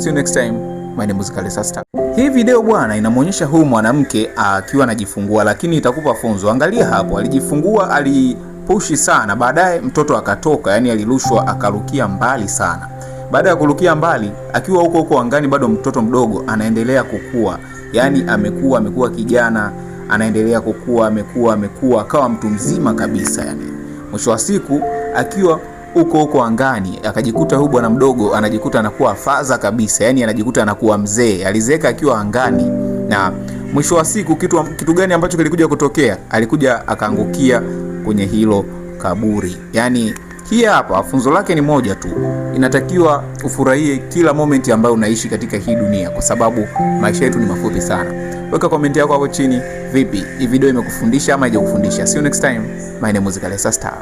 A: See you next time. My name is Muzikale Star. Hii video bwana inamuonyesha huyu mwanamke akiwa anajifungua, lakini itakupa funzo. Angalia hapo, alijifungua, alipushi sana, baadaye mtoto akatoka, yani alirushwa akarukia mbali sana. Baada ya kurukia mbali, akiwa huko angani bado mtoto mdogo anaendelea kukua. Yani amekuwa kijana, anaendelea kukua, amekuwa akawa mtu mzima kabisa yani. Mwisho wa siku akiwa huko angani akajikuta huyu bwana mdogo anajikuta anakuwa faza kabisa, yani anajikuta anakuwa mzee. Alizeeka akiwa angani, na mwisho wa siku kitu gani ambacho kilikuja kutokea? Alikuja akaangukia kwenye hilo kaburi. Yani hii hapa funzo lake ni moja tu. Inatakiwa ufurahie kila moment ambayo unaishi katika hii dunia, kwa sababu maisha yetu ni mafupi sana. Weka comment yako hapo chini. Vipi? Hii video imekufundisha ama haijakufundisha? See you next time. My name is Muzikale Star.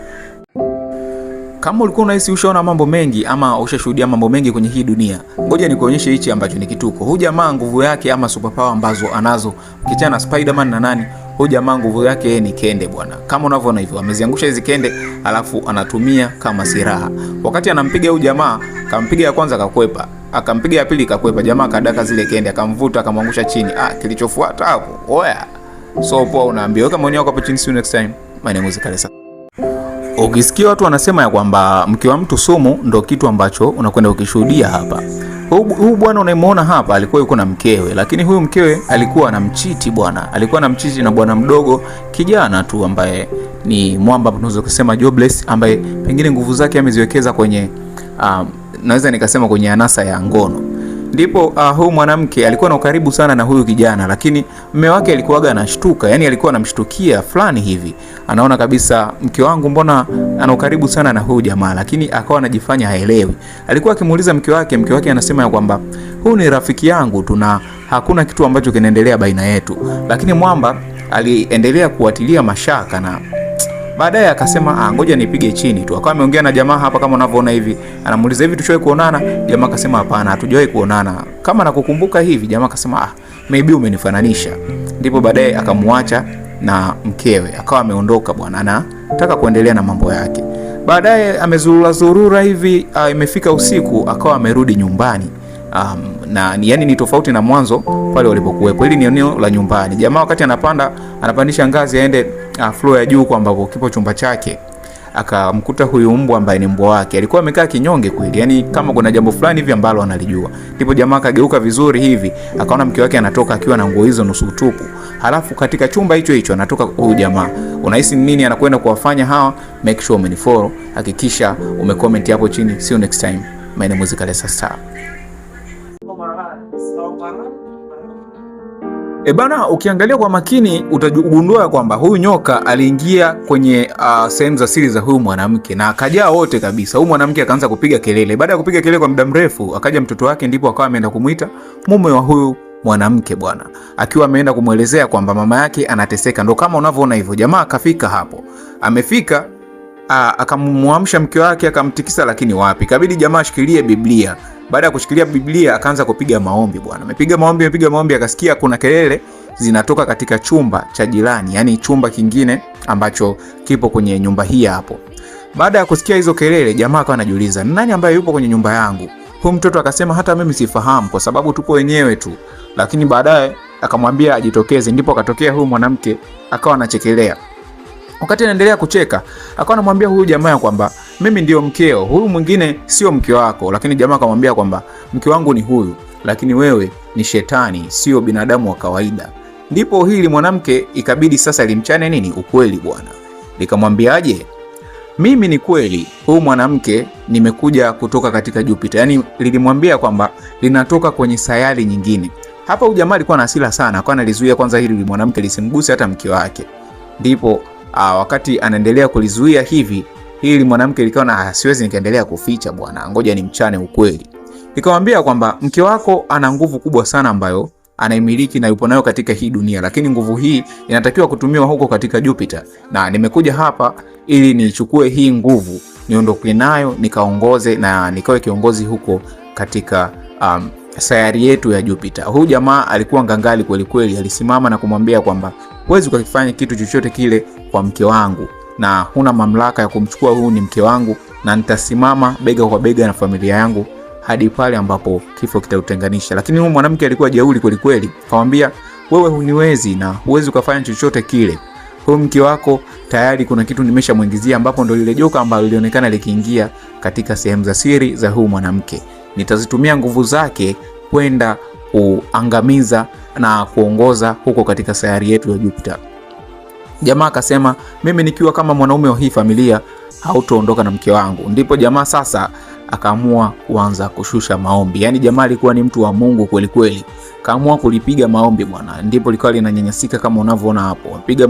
A: Kama ulikuwa unahisi ushaona mambo mengi ama ushashuhudia mambo mengi kwenye hii dunia, ngoja nikuonyeshe hichi ambacho ni kituko. Huyu jamaa nguvu yake ama superpower ambazo anazo, ukiachana na Spider-Man na nani, huyu jamaa nguvu yake ni kende bwana. Kama unavyoona hivyo, ameziangusha hizi kende alafu anatumia kama silaha. Wakati anampiga huyu jamaa, kampiga ya kwanza kakwepa, akampiga ya pili kakwepa, jamaa kadaka zile kende, akamvuta akamwangusha chini. Kilichofuata hapo, oya. So poa, unaambia weka maoni yako hapo chini. See you next time. My name is Muzikale Star. Ukisikia watu wanasema ya kwamba mke wa mtu sumu, ndo kitu ambacho unakwenda ukishuhudia hapa. Huyu bwana unayemwona hapa alikuwa yuko na mkewe, lakini huyu mkewe alikuwa anamchiti bwana. Alikuwa anamchiti na bwana mdogo kijana tu ambaye ni mwamba, tunaweza kusema jobless, ambaye pengine nguvu zake ameziwekeza kwenye naweza nikasema kwenye anasa ya ngono. Ndipo huyu mwanamke alikuwa na ukaribu sana na huyu kijana, lakini mume wake alikuwaga anashtuka, yani alikuwa anamshtukia fulani hivi. Anaona kabisa mke wangu mbona ana ukaribu sana na huyu jamaa, lakini akawa anajifanya haelewi. Alikuwa akimuuliza mke wake anasema ya kwamba huyu ni rafiki yangu, tuna hakuna kitu ambacho kinaendelea baina yetu. Lakini mwamba aliendelea kuatilia mashaka na baadaye akasema ngoja nipige chini tu. Akawa ameongea na jamaa hapa kama unavyoona hivi. Anamuuliza hivi tushawahi kuonana? Jamaa akasema hapana, hatujawahi kuonana. Kama nakukumbuka hivi, jamaa akasema maybe umenifananisha. Ndipo baadaye akamwacha na mkewe. Akawa ameondoka bwana, anataka kuendelea na mambo yake. Baadaye amezurura hivi, imefika usiku, akawa amerudi nyumbani. Na yani ni tofauti na mwanzo pale walipokuwepo. Hili ni eneo la nyumbani. Jamaa wakati anapandisha ngazi aende floor ya juu kwa ambapo kipo chumba chake, akamkuta huyu mbwa ambaye ni mbwa wake. Alikuwa amekaa kinyonge kweli, yani kama kuna jambo fulani hivi ambalo analijua. Ndipo jamaa akageuka vizuri hivi, akaona mke wake anatoka akiwa na nguo hizo nusu tupu. Halafu katika chumba hicho anatoka huyu jamaa. Unahisi nini anakwenda kuwafanya hawa? Make sure umenifollow, hakikisha umecomment hapo chini. See you next time. My name is Kalesa Star. Bana, ukiangalia kwa makini utagundua kwamba huyu nyoka aliingia kwenye sehemu za siri za huyu mwanamke na akajaa wote kabisa. Huyu mwanamke akaanza kupiga kelele. Baada ya kupiga kelele kwa muda mrefu, akaja mtoto wake, ndipo akawa ameenda kumuita mume wa huyu mwanamke bwana, akiwa ameenda kumuelezea kwamba mama yake anateseka. Ndio kama unavyoona hivyo. Jamaa akafika hapo. Amefika akamwamsha mke wake, akamtikisa, lakini wapi. Kabidi jamaa ashikilie Biblia. Baada ya kushikilia Biblia akaanza kupiga maombi bwana. Amepiga maombi, akasikia kuna kelele zinatoka katika chumba cha jirani, yani chumba kingine ambacho kipo kwenye nyumba hii hapo. Baada ya kusikia hizo kelele, jamaa akawa anajiuliza, nani ambaye yupo kwenye nyumba yangu? Huyu mtoto akasema hata mimi sifahamu kwa sababu tupo wenyewe tu. Lakini baadaye akamwambia ajitokeze, ndipo akatokea huyu mwanamke akawa anachekelea. Wakati anaendelea kucheka, akawa anamwambia huyu jamaa kwamba mimi ndio mkeo, huyu mwingine sio mke wako. Lakini jamaa akamwambia kwamba mke wangu ni huyu, lakini wewe ni shetani, sio binadamu wa kawaida. Ndipo hili mwanamke ikabidi sasa limchane nini ukweli bwana. Likamwambiaje? Mimi ni kweli huyu mwanamke nimekuja kutoka katika Jupiter. Yani lilimwambia kwamba linatoka kwenye sayari nyingine. Hapa huyu jamaa alikuwa na hasira sana, akawa analizuia kwanza hili mwanamke lisimguse hata mke wake. Ndipo wakati anaendelea kulizuia hivi, hili mwanamke likawa na siwezi nikaendelea kuficha bwana, ngoja nimchane ukweli. Nikamwambia kwamba mke wako ana nguvu kubwa sana ambayo anaimiliki na yupo nayo katika hii dunia, lakini nguvu hii inatakiwa kutumiwa huko katika Jupiter, na nimekuja hapa ili nichukue hii nguvu niondoke nayo nikaongoze na nikawe kiongozi huko katika sayari yetu ya Jupiter. Huyu jamaa alikuwa ngangali kweli kweli, alisimama na kumwambia kwamba huwezi ukafanya kitu chochote kile kwa mke wangu na huna mamlaka ya kumchukua, huyu ni mke wangu na nitasimama bega kwa bega na familia yangu hadi pale ambapo kifo kitautenganisha. Lakini huyu mwanamke alikuwa jeuri kweli kweli, akamwambia wewe huniwezi na huwezi ukafanya chochote kile. Huyu mke wako tayari kuna kitu nimeshamuingizia, ambapo ndo lile joka ambalo lilionekana likiingia katika sehemu za siri za huyu mwanamke. Nitazitumia nguvu zake kwenda kuangamiza na kuongoza huko katika sayari yetu ya Jupiter. Jamaa akasema mimi nikiwa kama mwanaume wa hii familia hautoondoka na mke wangu. Ndipo jamaa sasa akaamua kuanza kushusha maombi. Yani jamaa alikuwa ni mtu wa Mungu kweli kweli. Kaamua kulipiga maombi bwana. Ndipo likawa linanyanyasika kama unavyoona hapo. Piga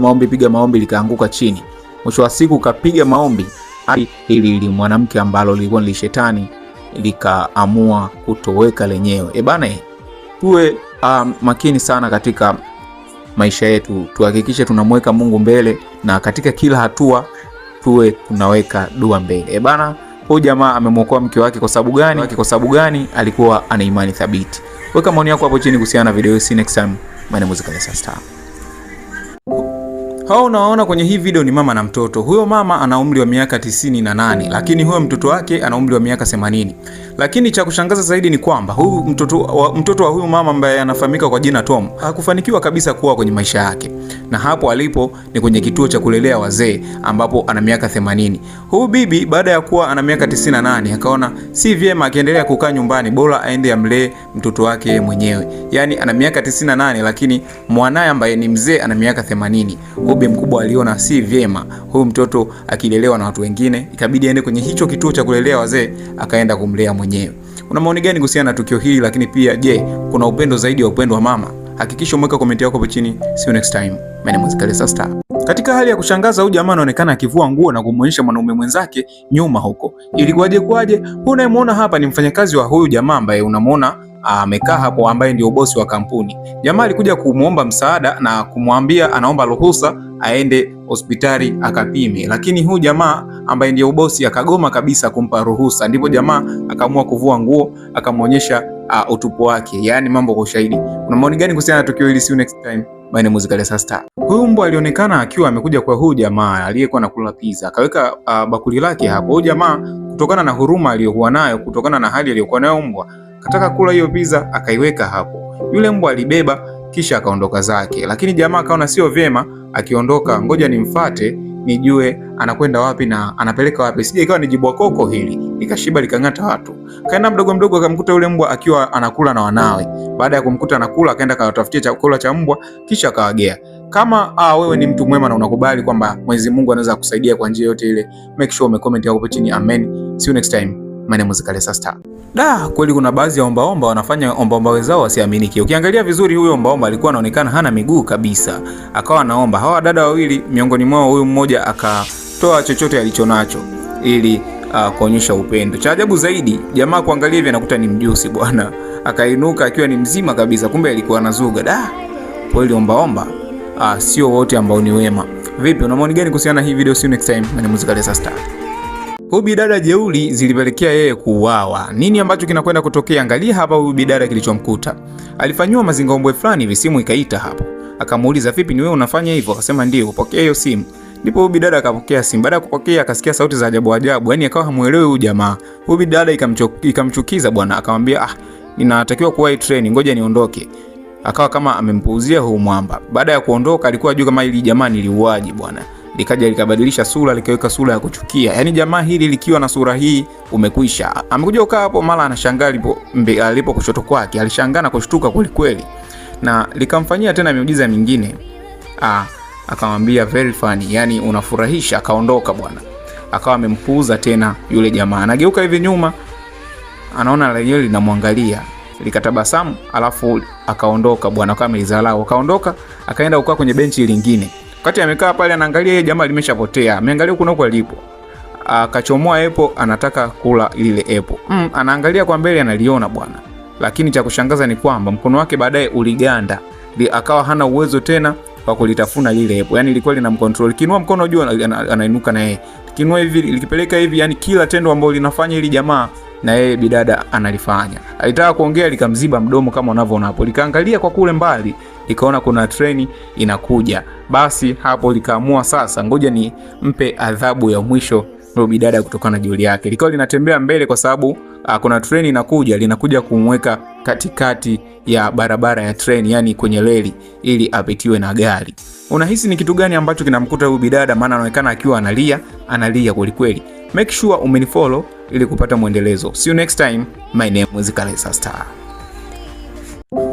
A: maombi likaanguka chini. Mwisho wa siku kapiga maombi hadi hili mwanamke ambalo lilikuwa ni shetani likaamua kutoweka lenyewe. Bana, tuwe makini sana katika maisha yetu. Tuhakikishe tunamweka Mungu mbele na katika kila hatua tuwe tunaweka dua mbele. Bana, huyu jamaa amemwokoa mke wake kwa sababu gani? Kwa sababu gani? Alikuwa ana imani thabiti. Weka maoni yako hapo chini kuhusiana na video hii. See you next time. My name is Kalesa Star. Hao unaona kwenye hii video ni mama na mtoto. Huyo mama ana umri wa miaka 98, lakini huyo mtoto wake ana umri wa miaka 80. Lakini cha kushangaza zaidi ni kwamba huyu mtoto wa huyu mama ambaye anafahamika kwa jina Tom hakufanikiwa kabisa kuwa kwenye maisha yake. Na hapo alipo ni kwenye kituo cha kulelea wazee ambapo ana miaka 80. Huyu bibi baada ya kuwa ana miaka 98 akaona si vyema akiendelea kukaa nyumbani, bora aende amlee mtoto wake mwenyewe. Yaani ana miaka 98 lakini mwanae ambaye ni mzee ana miaka 80. Bibi mkubwa aliona si vyema huyu mtoto akilelewa na watu wengine, ikabidi aende kwenye hicho kituo cha kulelea wazee akaenda kumlea mwenyewe. Una maoni gani kuhusiana na tukio hili? Lakini pia je, kuna upendo zaidi ya upendo wa mama? Hakikisha umeweka comment yako hapo chini. See you next time. My name is Kalesa Star. Katika hali ya kushangaza, huyu jamaa anaonekana akivua nguo na kumuonyesha mwanaume mwenzake nyuma huko. Ilikuwaje kwaje? Huyu unayemuona hapa ni mfanyakazi wa huyu jamaa ambaye unamuona amekaa hapo, ambaye ndio bosi wa kampuni. Jamaa alikuja kumuomba msaada na kumwambia anaomba ruhusa aende hospitali akapime, lakini huyu jamaa ambaye ndio bosi akagoma kabisa kumpa ruhusa. Ndipo jamaa akaamua kuvua nguo akamuonyesha utupu wake, yani mambo kwa ushahidi. Una maoni gani kuhusiana na tukio hili? See you next time. My name is Kalesa Star. Huyu mbwa alionekana akiwa amekuja kwa huyu jamaa aliyekuwa anakula pizza. Akaweka bakuli lake hapo. Huyu jamaa kutokana na huruma aliyokuwa nayo, kutokana na hali aliyokuwa nayo mbwa, kataka kula hiyo pizza akaiweka hapo. Yule mbwa alibeba kisha akaondoka zake. Lakini jamaa akaona sio vyema akiondoka, ngoja nimfuate nijue anakwenda wapi na anapeleka wapi. Sije ikawa ni jibwa koko hili likashiba likang'ata watu. Kaenda mdogo mdogo akamkuta yule mbwa akiwa anakula na wanawe. Baada ya kumkuta anakula, akaenda akatafutia chakula cha mbwa kisha akawagea. Kama wewe ni mtu mwema na unakubali kwamba Mwenyezi Mungu anaweza kukusaidia kwa njia yote ile, make sure umecomment hapo chini. Amen. See you next time. My name is Kalesa Star. Kweli kuna baadhi ya ombaomba wanafanya ombaomba wenzao wasiaminiki. Ukiangalia vizuri huyo ombaomba alikuwa anaonekana hana miguu kabisa. Akawa anaomba. Hawa dada wawili miongoni mwao huyu mmoja akatoa chochote alichonacho ili kuonyesha upendo. Cha ajabu zaidi, jamaa kuangalia hivi anakuta ni mjusi bwana. Akainuka akiwa ni mzima kabisa, kumbe alikuwa anazuga. Kweli ombaomba sio wote ambao ni wema. Vipi, una maoni gani kuhusiana na hii video? See you next time. My name is Kalesa Star. Huyu bidada jeuli zilipelekea yeye kuuawa. Nini ambacho kinakwenda kutokea? Angalia hapa huyu bidada kilichomkuta. Alifanywa mazingaombwe fulani hivi, simu ikaita hapo. Akamuuliza, "Vipi, ni wewe unafanya hivyo?" Akasema, "Ndio." "Pokea hiyo simu." Ndipo huyu bidada akapokea simu. Baada ya kupokea akasikia sauti za ajabu ajabu. Yaani akawa hamuelewi huyu jamaa. Huyu bidada ikamchukiza bwana, akamwambia, "Ninatakiwa kuwahi treni, ngoja niondoke." Akawa kama amempuuzia huyu mwamba. Baada ya kuondoka alikuwa ajua kama hili jamaa ni liuaji bwana. Likaja likabadilisha sura, likaweka sura ya kuchukia. Yaani jamaa hili likiwa na sura hii umekwisha. Amekuja ukaa hapo, mara anashangaa alipo kushoto kwake. Alishangaa na kushtuka kweli kweli. Na likamfanyia tena miujiza mingine. Akamwambia very funny, yani unafurahisha. Akaondoka bwana. Akawa amempuuza tena yule jamaa. Anageuka hivi nyuma, anaona lenyewe linamwangalia. Likatabasamu, alafu akaondoka bwana, kama amelidharau. Akaondoka, akaenda kukaa kwenye benchi lingine. Wakati amekaa pale anaangalia yeye jamaa limeshapotea. Ameangalia huko alipo. Akachomoa epo, anataka kula ile epo. Anaangalia kwa mbele analiona bwana. Lakini cha kushangaza ni kwamba mkono wake baadaye uliganda. Akawa hana uwezo tena wa kulitafuna lile epo. Yaani ilikuwa linamcontrol. Kinua mkono juu anainuka na yeye. Kinua hivi likipeleka hivi, yani kila tendo ambalo linafanya ili jamaa na yeye bidada analifanya. Alitaka kuongea likamziba mdomo kama unavyoona hapo. Likaangalia kwa kule mbali, likaona kuna treni inakuja. Basi hapo likaamua sasa ngoja ni mpe adhabu ya mwisho huyo bidada kutokana na jeuri yake. Likawa linatembea mbele kwa sababu kuna treni linakuja kumweka katikati ya barabara ya treni, yani kwenye reli, ili apitiwe na gari. Unahisi ni kitu gani ambacho kinamkuta huyu bidada? Maana anaonekana akiwa analia kweli kweli. Make sure umenifollow ili kupata mwendelezo. See you next time. My name is Kalesa Star.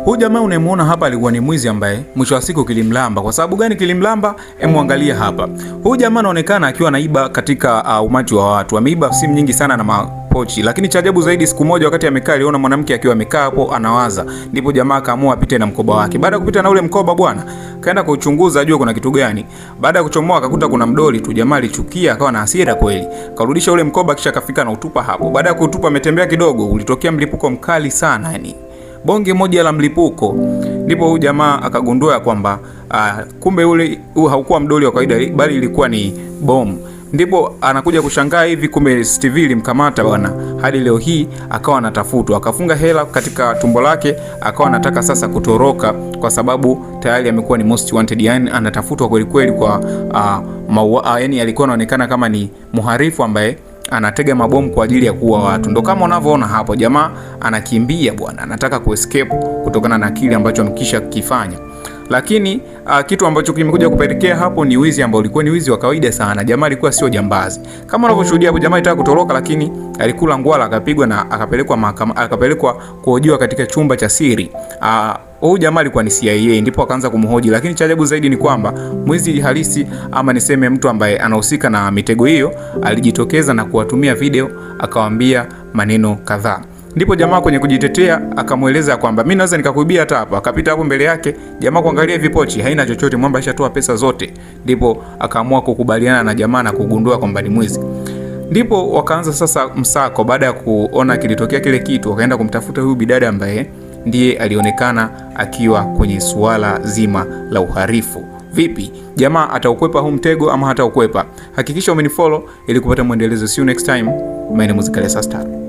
A: Huyu jamaa unayemuona hapa alikuwa ni mwizi ambaye mwisho wa siku kilimlamba. Kwa sababu gani kilimlamba? Muangalie hapa. Huyu jamaa anaonekana akiwa anaiba katika umati wa watu. Ameiba simu nyingi sana na mapochi. Lakini cha ajabu zaidi, siku moja wakati amekaa aliona mwanamke akiwa amekaa hapo anawaza. Ndipo jamaa akaamua apite na mkoba wake. Baada ya kupita na ule mkoba bwana, kaenda kuchunguza ajue kuna kitu gani. Baada ya kuchomoa akakuta kuna mdoli tu. Jamaa alichukia, akawa na hasira kweli. Karudisha ule mkoba kisha kafika na utupa hapo. Baada ya kutupa ametembea kidogo, ulitokea mlipuko mkali sana yani. Bonge moja la mlipuko. Ndipo huyu jamaa akagundua kwamba kumbe ule haukuwa mdoli wa kawaida bali ilikuwa ni bomu. Ndipo anakuja kushangaa hivi, kumbe CCTV ilimkamata bwana, hadi leo hii akawa anatafutwa. Akafunga hela katika tumbo lake, akawa anataka sasa kutoroka kwa sababu tayari amekuwa ni most wanted, yani anatafutwa kweli kweli kwa yani alikuwa anaonekana kama ni mhalifu ambaye anatega mabomu kwa ajili ya kuua watu. Ndo kama unavyoona hapo, jamaa anakimbia bwana, anataka kuescape kutokana na kile ambacho amekisha kifanya. Lakini kitu ambacho kimekuja kupelekea hapo ni wizi ambao ulikuwa ni wizi wa kawaida sana. Jamaa alikuwa sio jambazi. Kama unavyoshuhudia hapo, jamaa alitaka kutoroka lakini alikula ngwala, akapigwa na akapelekwa kuhojiwa katika chumba cha siri. Huyu jamaa alikuwa ni CIA, ndipo akaanza kumhoji. Lakini cha ajabu zaidi ni kwamba mwizi halisi, ama niseme mtu ambaye anahusika na mitego hiyo, alijitokeza na kuwatumia video, akawaambia maneno kadhaa. Ndipo jamaa kwenye kujitetea akamueleza kwamba mimi naweza nikakuibia hata hapa. Akapita hapo mbele yake, jamaa kuangalia vipochi, haina chochote, mwamba ashatoa pesa zote. Ndipo akaamua kukubaliana na jamaa na kugundua kwamba ni mwizi. Ndipo wakaanza sasa msako. Baada ya kuona kilitokea kile kitu, wakaenda kumtafuta huyu bidada ambaye ndiye alionekana akiwa kwenye suala zima la uhalifu. Vipi, jamaa ataukwepa huu mtego ama hata ukwepa? Hakikisha umenifollow ili kupata mwendelezo. See you next time. My name is Kalesa Star.